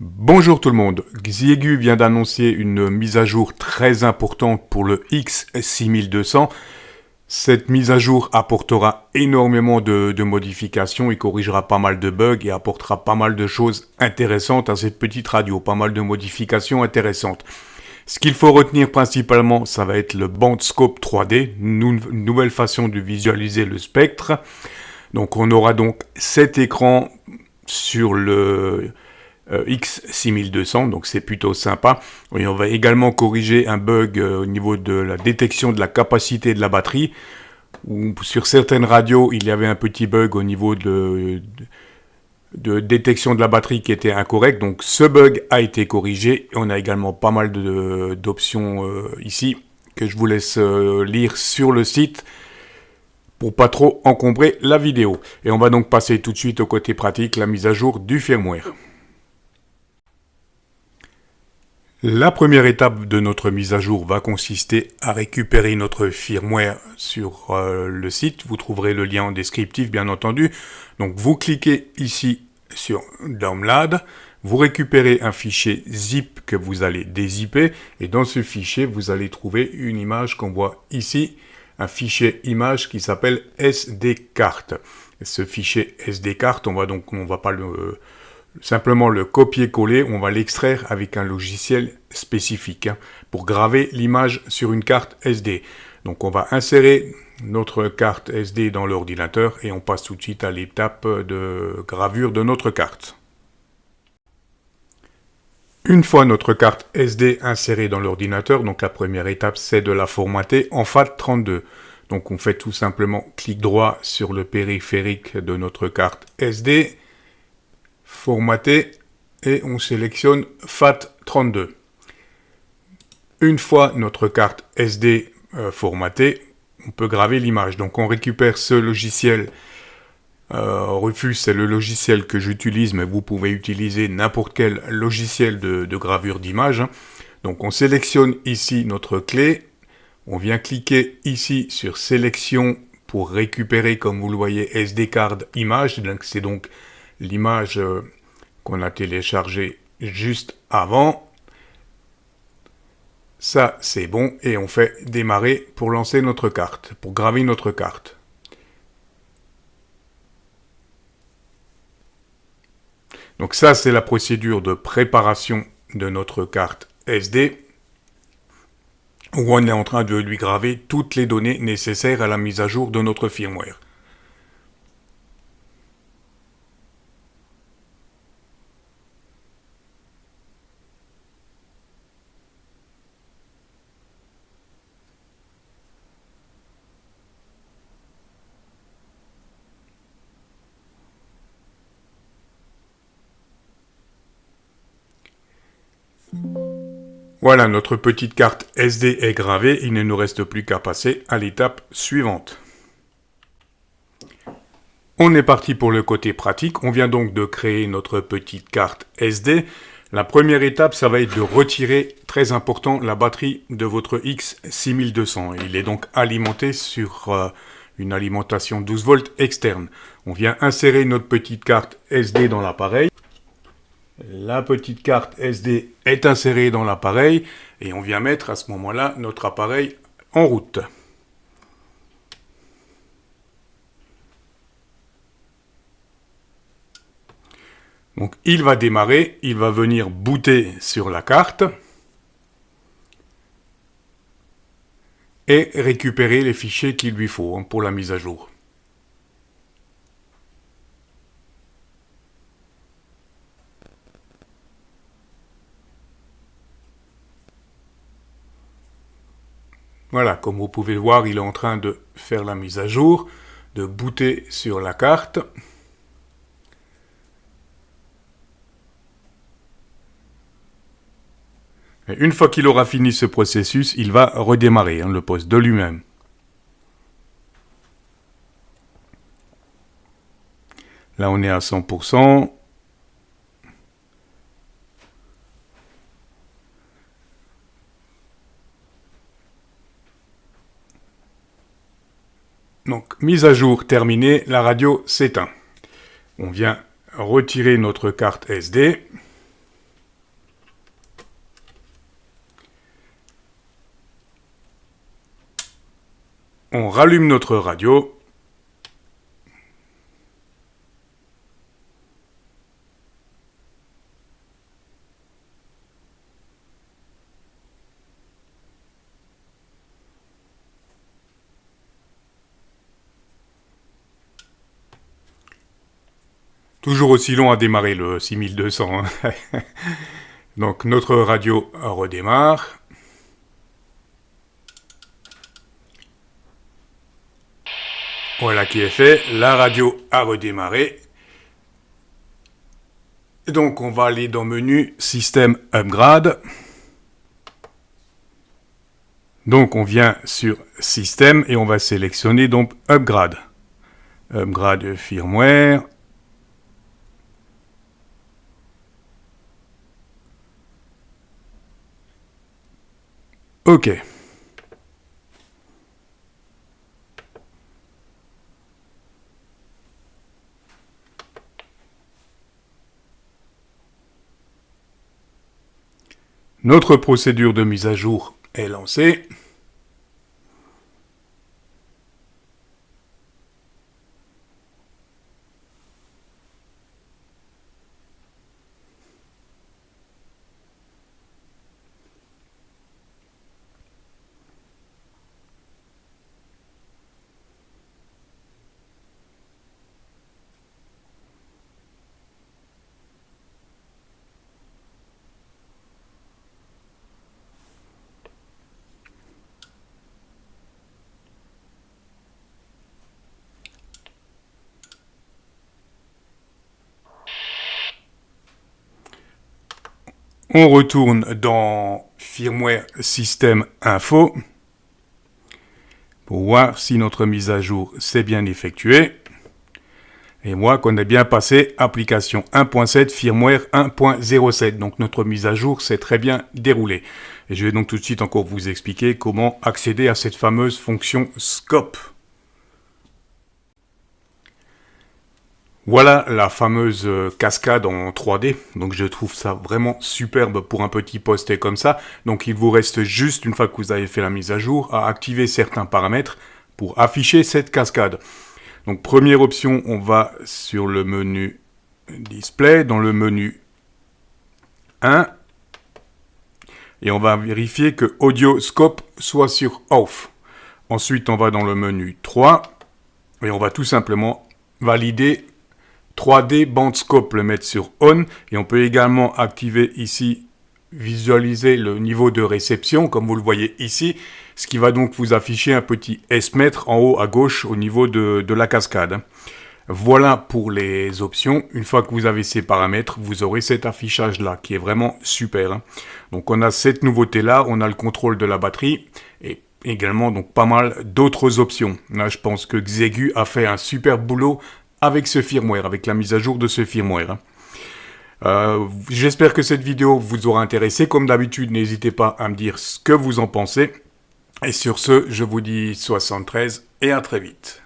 Bonjour tout le monde, Xiegu vient d'annoncer une mise à jour très importante pour le X6200. Cette mise à jour apportera énormément de modifications, il corrigera pas mal de bugs et apportera pas mal de choses intéressantes à cette petite radio, pas mal de modifications intéressantes. Ce qu'il faut retenir principalement, ça va être le bandscope 3D, une nouvelle façon de visualiser le spectre. Donc on aura donc 7 écrans sur le X6200, donc c'est plutôt sympa. Et on va également corriger un bug au niveau de la détection de la capacité de la batterie, où sur certaines radios, il y avait un petit bug au niveau de détection de la batterie qui était incorrect. Donc ce bug a été corrigé. On a également pas mal d'options ici que je vous laisse lire sur le site pour pas trop encombrer la vidéo. Et on va donc passer tout de suite au côté pratique, la mise à jour du firmware. La première étape de notre mise à jour va consister à récupérer notre firmware sur le site. Vous trouverez le lien en descriptif, bien entendu. Donc vous cliquez ici sur Download. Vous récupérez un fichier zip que vous allez dézipper. Et dans ce fichier, vous allez trouver une image qu'on voit ici. Un fichier image qui s'appelle SD card. Ce fichier SD card, on va pas simplement le copier-coller, on va l'extraire avec un logiciel spécifique pour graver l'image sur une carte SD. Donc on va insérer notre carte SD dans l'ordinateur et on passe tout de suite à l'étape de gravure de notre carte. Une fois notre carte SD insérée dans l'ordinateur, donc la première étape c'est de la formater en FAT32. Donc on fait tout simplement clic droit sur le périphérique de notre carte SD, formater et on sélectionne FAT32. Une fois notre carte SD formatée, on peut graver l'image. Donc on récupère ce logiciel. Rufus, c'est le logiciel que j'utilise, mais vous pouvez utiliser n'importe quel logiciel de gravure d'image. Donc on sélectionne ici notre clé. On vient cliquer ici sur sélection pour récupérer, comme vous le voyez, SD card image. Donc c'est donc l'image qu'on a téléchargée juste avant. Ça, c'est bon. Et on fait démarrer pour lancer notre carte, pour graver notre carte. Donc ça, c'est la procédure de préparation de notre carte SD, où on est en train de lui graver toutes les données nécessaires à la mise à jour de notre firmware. Voilà, notre petite carte SD est gravée, il ne nous reste plus qu'à passer à l'étape suivante. On est parti pour le côté pratique, on vient donc de créer notre petite carte SD. La première étape, ça va être de retirer, très important, la batterie de votre X6200. Il est donc alimenté sur une alimentation 12 volts externe. On vient insérer notre petite carte SD dans l'appareil. La petite carte SD est insérée dans l'appareil et on vient mettre à ce moment-là notre appareil en route. Donc il va démarrer, il va venir booter sur la carte et récupérer les fichiers qu'il lui faut pour la mise à jour. Voilà, comme vous pouvez le voir, il est en train de faire la mise à jour, de booter sur la carte. Et une fois qu'il aura fini ce processus, il va redémarrer le poste de lui-même. Là, on est à 100%. Donc, mise à jour terminée, la radio s'éteint. On vient retirer notre carte SD. On rallume notre radio. Toujours aussi long à démarrer le 6200. Hein. Donc notre radio redémarre. Voilà qui est fait, la radio a redémarré. Donc on va aller dans menu Système Upgrade. Donc on vient sur Système et on va sélectionner donc Upgrade. Upgrade firmware. OK. Notre procédure de mise à jour est lancée. On retourne dans Firmware Système Info pour voir si notre mise à jour s'est bien effectuée. Et moi qu'on a bien passé application 1.7, firmware 1.07. Donc notre mise à jour s'est très bien déroulée. Et je vais donc tout de suite encore vous expliquer comment accéder à cette fameuse fonction Scope. Voilà la fameuse cascade en 3D, donc je trouve ça vraiment superbe pour un petit poster comme ça. Donc il vous reste juste, une fois que vous avez fait la mise à jour, à activer certains paramètres pour afficher cette cascade. Donc première option, on va sur le menu Display, dans le menu 1, et on va vérifier que Audio Scope soit sur Off. Ensuite on va dans le menu 3, et on va tout simplement valider 3D Bandscope, le mettre sur On, et on peut également activer ici, visualiser le niveau de réception, comme vous le voyez ici, ce qui va donc vous afficher un petit S-mètre en haut à gauche au niveau de la cascade. Voilà pour les options. Une fois que vous avez ces paramètres, vous aurez cet affichage-là, qui est vraiment super. Donc on a cette nouveauté-là, on a le contrôle de la batterie, et également donc pas mal d'autres options. Là, je pense que Xiegu a fait un super boulot avec ce firmware, avec la mise à jour de ce firmware. J'espère que cette vidéo vous aura intéressé. Comme d'habitude, n'hésitez pas à me dire ce que vous en pensez. Et sur ce, je vous dis 73 et à très vite.